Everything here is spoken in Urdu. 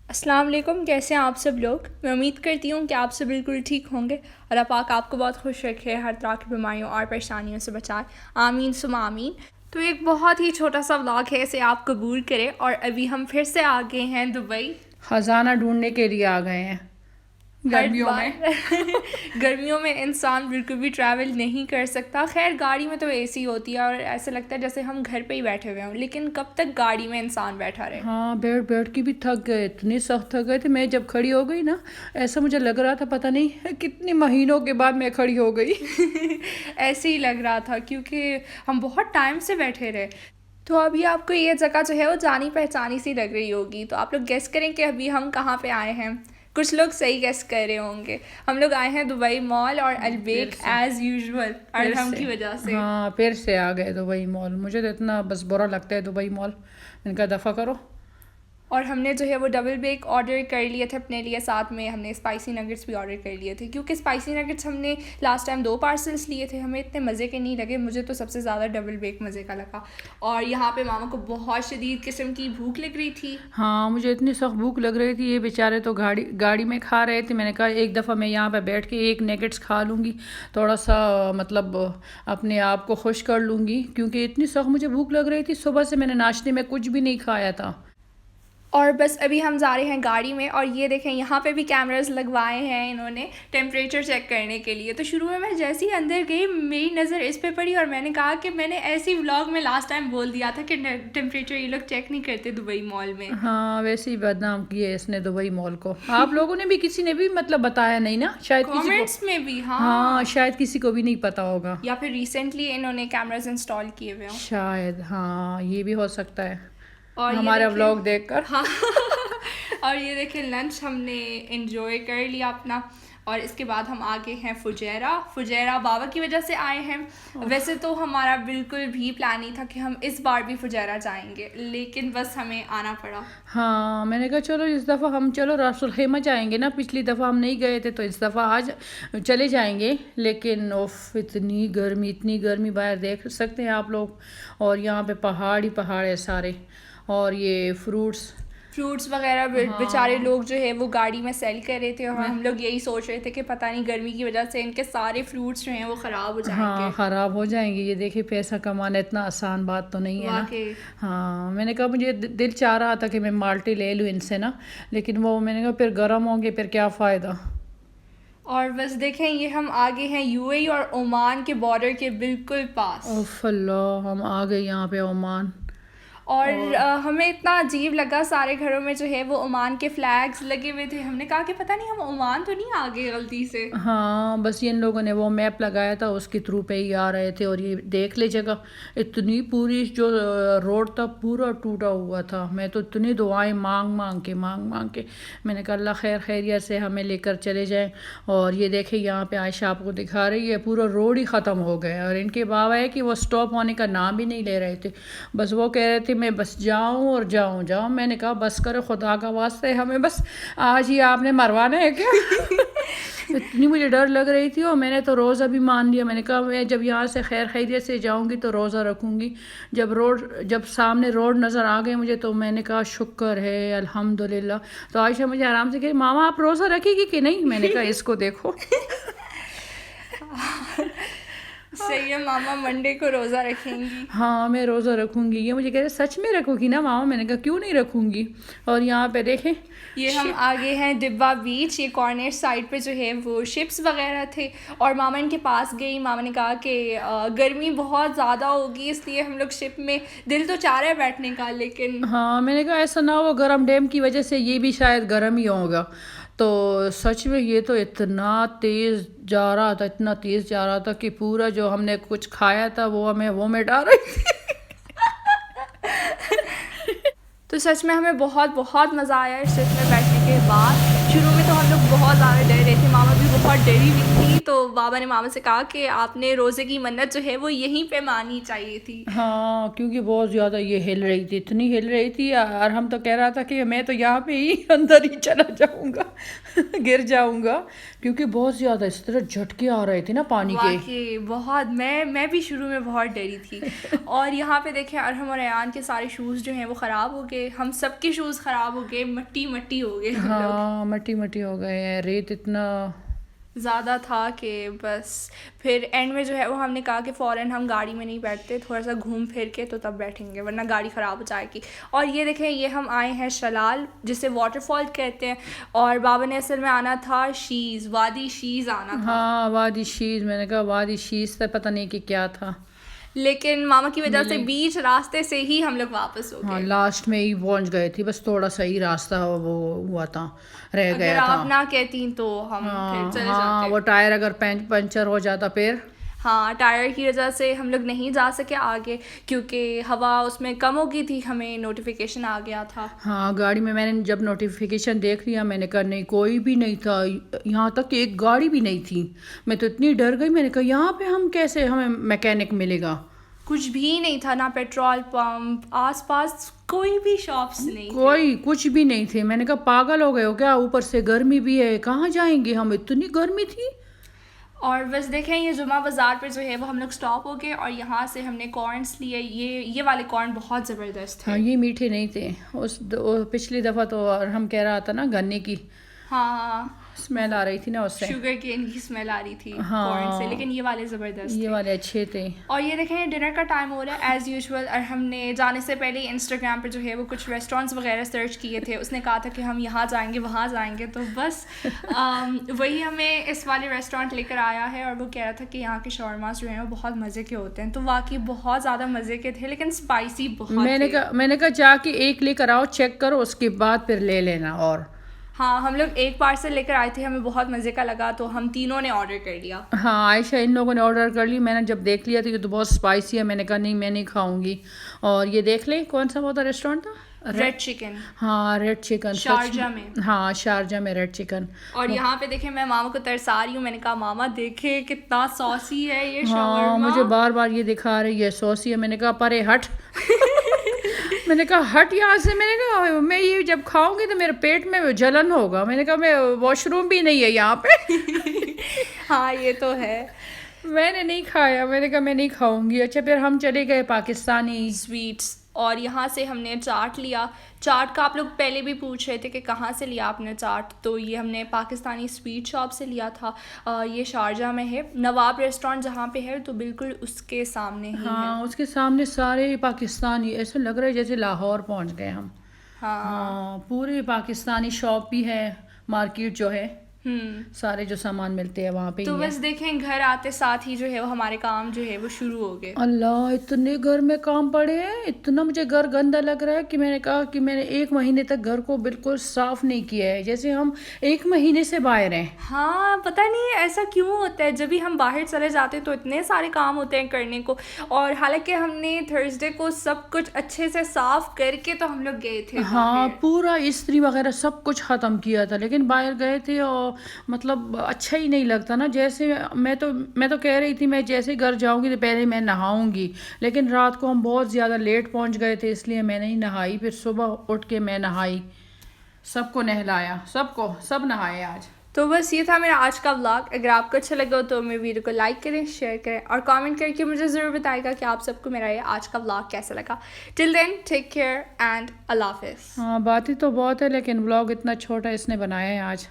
السلام علیکم، کیسے ہیں آپ سب لوگ؟ میں امید کرتی ہوں کہ آپ سب بالکل ٹھیک ہوں گے۔ اللہ پاک آپ کو بہت خوش رکھے، ہر طرح کی بیماریوں اور پریشانیوں سے بچائے، آمین ثم آمین۔ تو ایک بہت ہی چھوٹا سا ولاگ ہے، اسے آپ قبول کریں۔ اور ابھی ہم پھر سے آ گئے ہیں دبئی، خزانہ ڈھونڈنے کے لیے آ گئے ہیں ہر گرمیوں میں۔ بار گرمیوں میں انسان بالکل بھی ٹریول نہیں کر سکتا۔ خیر گاڑی میں تو اے سی ہوتی ہے اور ایسا لگتا ہے جیسے ہم گھر پہ ہی بیٹھے ہوئے ہوں، لیکن کب تک گاڑی میں انسان بیٹھا رہے؟ ہاں، بیٹھ بیٹھ کے بھی تھک گئے، اتنے سخت تھک گئے تھے۔ میں جب کھڑی ہو گئی نا، ایسا مجھے لگ رہا تھا پتہ نہیں کتنے مہینوں کے بعد میں کھڑی ہو گئی۔ ایسے ہی لگ رہا تھا کیونکہ ہم بہت ٹائم سے بیٹھے رہے۔ تو ابھی آپ کو یہ جگہ جو ہے وہ جانی پہچانی سی لگ رہی ہوگی، تو آپ لوگ گیس کریں کہ ابھی ہم کہاں پہ آئے ہیں۔ کچھ لوگ صحیح گیس کر رہے ہوں گے، ہم لوگ آئے ہیں دبئی مال اور البیک ایز یوزول ارہم کی وجہ سے۔ ہاں، پھر سے آ گئے دبئی مال۔ مجھے تو اتنا بس برا لگتا ہے دبئی مال، ان کا دفع کرو۔ اور ہم نے جو ہے وہ ڈبل بیک آرڈر کر لیے تھے اپنے لیے، ساتھ میں ہم نے اسپائسی نگٹس بھی آرڈر کر لیے تھے، کیونکہ اسپائسی نگٹس ہم نے لاسٹ ٹائم 2 پارسلس لیے تھے، ہمیں اتنے مزے کے نہیں لگے۔ مجھے تو سب سے زیادہ ڈبل بیک مزے کا لگا۔ اور یہاں پہ ماما کو بہت شدید قسم کی بھوک لگ رہی تھی۔ ہاں، مجھے اتنی سخت بھوک لگ رہی تھی، یہ بیچارے تو گاڑی میں کھا رہے تھے۔ میں نے کہا ایک دفعہ میں یہاں پہ بیٹھ کے ایک نیگٹس کھا لوں گی، تھوڑا سا مطلب اپنے آپ کو خوش کر لوں گی، کیونکہ اتنی سخت مجھے بھوک لگ رہی تھی۔ صبح سے میں نے ناشتے میں کچھ بھی نہیں کھایا تھا۔ اور بس ابھی ہم جا رہے ہیں گاڑی میں، اور یہ دیکھیں یہاں پہ بھی کیمراز لگوائے ہیں انہوں نے ٹیمپریچر چیک کرنے کے لیے۔ تو شروع میں جیسے ہی اندر گئی میری نظر اس پہ پڑی، اور میں نے کہا کہ میں نے ایسی ولاگ میں لاسٹ ٹائم بول دیا تھا کہ ٹیمپریچر یہ لوگ چیک نہیں کرتے دبئی مال میں۔ ہاں، ویسے ہی بدنام کیے اس نے دبئی مال کو۔ آپ لوگوں نے بھی، کسی نے بھی مطلب بتایا نہیں نا، شاید کسی کو۔ کامنٹس میں بھی ہاں، شاید کسی کو بھی نہیں پتا ہوگا، یا پھر ریسنٹلی انہوں نے کیمراز انسٹال کیے ہوئے ہوں شاید۔ ہاں، یہ بھی ہو سکتا ہے اور ہمارا ولاگ دیکھ کر۔ ہاں اور یہ دیکھیں لنچ ہم نے انجوائے کر لیا اپنا، اور اس کے بعد ہم آگے ہیں فجیرہ بابا کی وجہ سے آئے ہیں۔ ویسے تو ہمارا بالکل بھی پلان نہیں تھا کہ ہم اس بار بھی فجیرہ جائیں گے، لیکن بس ہمیں آنا پڑا۔ ہاں، میں نے کہا چلو اس دفعہ ہم راس الخیمہ جائیں گے نا، پچھلی دفعہ ہم نہیں گئے تھے، تو اس دفعہ آج چلے جائیں گے۔ لیکن اتنی گرمی باہر دیکھ سکتے ہیں آپ لوگ، اور یہاں پہ پہاڑ ہی پہاڑ ہے سارے، اور یہ فروٹس وغیرہ بیچارے لوگ جو ہے وہ گاڑی میں سیل کر رہے تھے، اور ہم لوگ یہی سوچ رہے تھے کہ پتہ نہیں گرمی کی وجہ سے ان کے سارے فروٹس جو ہیں وہ خراب ہو جائیں گے۔ ہاں، خراب ہو جائیں گے۔ یہ دیکھیں پیسہ کمانا اتنا آسان بات تو نہیں ہے نا۔ ہاں، میں نے کہا مجھے دل چاہ رہا تھا کہ میں مالٹی لے لوں ان سے نا، لیکن وہ میں نے کہا پھر گرم ہوں گے، پھر کیا فائدہ۔ اور بس دیکھیں یہ ہم آگے ہیں یو اے ای اور عمان کے بارڈر کے بالکل پاس۔ اوف اللہ، ہم آ گئے یہاں پہ عمان۔ اور ہمیں اتنا عجیب لگا، سارے گھروں میں جو ہے وہ عمان کے فلیگز لگے ہوئے تھے۔ ہم نے کہا کہ پتہ نہیں ہم عمان تو نہیں آ گئے غلطی سے۔ ہاں، بس ان لوگوں نے وہ میپ لگایا تھا، اس کے تھرو پہ ہی آ رہے تھے۔ اور یہ دیکھ لے جگہ، اتنی پوری جو روڈ تھا پورا ٹوٹا ہوا تھا۔ میں تو اتنی دعائیں مانگ کے میں نے کہا اللہ خیر خیریت سے ہمیں لے کر چلے جائیں۔ اور یہ دیکھیں یہاں پہ عائشہ آپ کو دکھا رہی ہے، پورا روڈ ہی ختم ہو گیا، اور ان کے بابا ہے کہ وہ سٹاپ ہونے کا نام بھی نہیں لے رہے تھے، بس وہ کہہ رہے تھے میں بس جاؤں اور جاؤں۔ میں نے کہا بس کرو، خدا کا واسطہ ہے، ہمیں بس آج ہی آپ نے مروانا ہے کیا؟ اتنی مجھے ڈر لگ رہی تھی، اور میں نے تو روزہ بھی مان لیا۔ میں نے کہا میں جب یہاں سے خیر خیریت سے جاؤں گی تو روزہ رکھوں گی۔ جب سامنے روڈ نظر آ گئے مجھے، تو میں نے کہا شکر ہے الحمدللہ۔ تو عائشہ مجھے آرام سے کہی ماما آپ روزہ رکھے گی کہ نہیں؟ میں نے کہا اس کو دیکھو۔ صحیح ہے، ماما منڈے کو روزہ رکھیں گی۔ ہاں، میں روزہ رکھوں گی۔ یہ مجھے کہہ رہے سچ میں رکھو گی نا ماما؟ میں نے کہا کیوں نہیں رکھوں گی۔ اور یہاں پہ دیکھیں یہ ہم آگے ہیں ڈبا بیچ، یہ کارنر سائڈ پہ جو ہے وہ شپس وغیرہ تھے، اور ماما ان کے پاس گئی۔ ماما نے کہا کہ گرمی بہت زیادہ ہوگی، اس لیے ہم لوگ شپ میں، دل تو چاہ رہا ہے بیٹھنے کا لیکن ہاں، میں نے کہا ایسا نہ ہو گرم ڈیم کی وجہ سے یہ بھی شاید گرم ہی ہوگا۔ تو سچ میں یہ تو اتنا تیز جا رہا تھا کہ پورا جو ہم نے کچھ کھایا تھا وہ ہمیں وومٹ آ رہی تھی۔ تو سچ میں ہمیں بہت بہت مزہ آیا اس شپ میں بیٹھنے کے بعد۔ شروع میں تو ہم لوگ بہت زیادہ ڈر رہے تھے، ماما بھی بہت ڈری ہوئی تھی، تو بابا نے ماما سے کہا کہ آپ نے روزے کی منت جو ہے وہ یہیں پہ مانی چاہیے تھی. ہاں کیونکہ بہت زیادہ یہ ہل رہی تھی، اتنی ہل رہی تھی، اور ہم تو کہہ رہا تھا کہ میں تو یہاں پہ ہی اندر ہی چلا جاؤں گا گر جاؤں گا، کیونکہ بہت زیادہ اس طرح جھٹکے آ رہے تھے نا پانی کے. واقعی بہت، میں بھی شروع میں بہت ڈری تھی. اور یہاں پہ دیکھیں ارحم اور ایان کے سارے شوز جو ہیں وہ خراب ہو گئے، ہم سب کے شوز خراب ہو گئے، مٹی مٹی ہو گئے ہم لوگ. ہاں مٹی مٹی ہو گئے ہیں، ریت اتنا زیادہ تھا کہ بس پھر اینڈ میں جو ہے وہ ہم نے کہا کہ فوراً ہم گاڑی میں نہیں بیٹھتے، تھوڑا سا گھوم پھر کے تو تب بیٹھیں گے ورنہ گاڑی خراب ہو جائے گی. اور یہ دیکھیں یہ ہم آئے ہیں شلال جسے واٹر فال کہتے ہیں، اور بابا نے اصل میں آنا تھا شیز، وادی شیز آنا تھا. ہاں وادی شیز، میں نے کہا وادی شیز سے پتہ نہیں کہ کیا تھا، لیکن ماما کی وجہ سے بیچ راستے سے ہی ہم لوگ واپس ہو ہاں گئے. لاسٹ میں ہی پہنچ گئے تھے، بس تھوڑا سا ہی راستہ وہ ہوا تھا، رہ اگر گیا آپ تھا. نہ کہتی تو ہم پھر چلے ہاں جاتے. وہ ٹائر اگر پنچر ہو جاتا پھر. ہاں ٹائر کی وجہ سے ہم لوگ نہیں جا سکے آگے، کیونکہ ہوا اس میں کم ہو گئی تھی، ہمیں نوٹیفیکیشن آ گیا تھا. ہاں گاڑی میں نے جب نوٹیفیکیشن دیکھ لیا میں نے کہا نہیں کوئی بھی نہیں تھا، یہاں تک کہ ایک گاڑی بھی نہیں تھی. میں تو اتنی ڈر گئی، میں نے کہا یہاں پہ ہم کیسے، ہمیں میکینک ملے گا. کچھ بھی نہیں تھا، نہ پیٹرول پمپ، آس پاس کوئی بھی شاپس نہیں، کوئی کچھ بھی نہیں تھے. میں نے کہا پاگل ہو گئے ہو کیا، اوپر سے گرمی بھی ہے، کہاں جائیں گے ہم، اتنی گرمی تھی. اور بس دیکھیں یہ جمعہ بازار پہ جو ہے وہ ہم لوگ اسٹاپ ہو گئے، اور یہاں سے ہم نے کارنس لیے. یہ والے کارن بہت زبردست تھے. ہاں یہ میٹھے نہیں تھے، پچھلی دفعہ تو ہم کہہ رہا تھا نا گنے کی ہاں اسمیل آ رہی تھی نا اس سے، شوگر کین کی اسمیل آ رہی تھی کارن سے، لیکن یہ والے زبردست یہ تھے. والے اچھے تھے. اور یہ دیکھیں ڈنر کا ٹائم ہو رہا ہے ایز یوزول، اور ہم نے جانے سے پہلے انسٹاگرام پہ جو ہے وہ کچھ ریسٹورینٹس وغیرہ سرچ کیے تھے. اس نے کہا تھا کہ ہم یہاں جائیں گے وہاں جائیں گے، تو بس وہی ہمیں اس والے ریسٹورینٹ لے کر آیا ہے، اور وہ کہہ رہا تھا کہ یہاں کے شاورماز جو ہیں وہ بہت مزے کے ہوتے ہیں. تو واقعی بہت زیادہ مزے کے تھے، لیکن اسپائسی بہت. میں نے کہا جا کے ایک لے کر آؤ، چیک کرو، اس کے بعد پھر لے لینا. اور ہاں ہم لوگ ایک پارسل لے کر آئے تھے، ہمیں بہت مزے کا لگا تو ہم تینوں نے آرڈر کر لیا. ہاں عائشہ ان لوگوں نے آرڈر کر لی، میں نے جب دیکھ لیا تو یہ تو بہت اسپائسی ہے، میں نے کہا نہیں میں نہیں کھاؤں گی. اور یہ دیکھ لیں کون سا وہ تھا ریسٹورینٹ تھا، ریڈ چکن. ہاں ریڈ چکن، شارجہ میں. ہاں شارجہ میں ریڈ چکن. اور یہاں پہ دیکھیں میں ماما کو ترسا رہی ہوں، میں نے کہا ماما دیکھے کتنا سوسی ہے یہ شاورما. ہاں مجھے بار بار یہ دکھا رہی ہے سوسی ہے، میں نے کہا پرے ہٹ میں نے کہا ہٹ یہاں سے. میں نے کہا میں یہ جب کھاؤں گی تو میرے پیٹ میں جلن ہوگا. میں نے کہا میں واش روم بھی نہیں ہے یہاں پہ ہاں یہ تو ہے. میں نے نہیں کھایا، میں نے کہا میں نہیں کھاؤں گی. اچھا پھر ہم چلے گئے پاکستانی سویٹس، اور یہاں سے ہم نے چاٹ لیا. چاٹ کا آپ لوگ پہلے بھی پوچھ رہے تھے کہ کہاں سے لیا آپ نے چاٹ، تو یہ ہم نے پاکستانی سویٹ شاپ سے لیا تھا. یہ شارجہ میں ہے، نواب ریسٹورینٹ جہاں پہ ہے تو بالکل اس کے سامنے ہی ہے. ہاں اس کے سامنے سارے پاکستانی، ایسے لگ رہا ہے جیسے لاہور پہنچ گئے ہم. ہاں پوری پاکستانی شاپ بھی ہے، مارکیٹ جو ہے سارے جو سامان ملتے ہیں وہاں پہ. تو بس دیکھیں گھر آتے ساتھ ہی جو ہے وہ ہمارے کام جو ہے وہ شروع ہو گئے. اللہ اتنے گھر میں کام پڑے ہیں، اتنا مجھے گھر گندا لگ رہا ہے کہ میں نے کہا کہ میں نے 1 مہینے تک گھر کو بالکل صاف نہیں کیا ہے، جیسے ہم 1 مہینے سے باہر ہیں. ہاں پتہ نہیں ایسا کیوں ہوتا ہے، جب بھی ہم باہر چلے جاتے ہیں تو اتنے سارے کام ہوتے ہیں کرنے کو. اور حالانکہ ہم نے تھرسڈے کو سب کچھ اچھے سے صاف کر کے تو ہم لوگ گئے تھے. ہاں پورا استری وغیرہ سب کچھ ختم کیا تھا، لیکن باہر گئے تھے اور مطلب اچھا ہی نہیں لگتا نا. جیسے میں تو کہہ رہی تھی میں جیسے گھر جاؤں گی تو پہلے میں نہاؤں گی، لیکن رات کو ہم بہت زیادہ لیٹ پہنچ گئے تھے اس لیے میں نہیں نہائی. پھر صبح اٹھ کے میں نہائی، سب کو نہلایا، سب نہائے آج. تو بس یہ تھا میرا آج کا ولاگ. اگر آپ کو اچھا لگا ہو تو میرے ویڈیو کو لائک کریں، شیئر کریں، اور کامنٹ کر کے مجھے ضرور بتائے گا کہ آپ سب کو میرا یہ آج کا ولاگ کیسا لگا. ٹل دین ٹیک کیئر اینڈ اللہ حافظ. ہاں باتیں تو بہت ہے لیکن ولاگ اتنا چھوٹا اس نے بنایا ہے آج.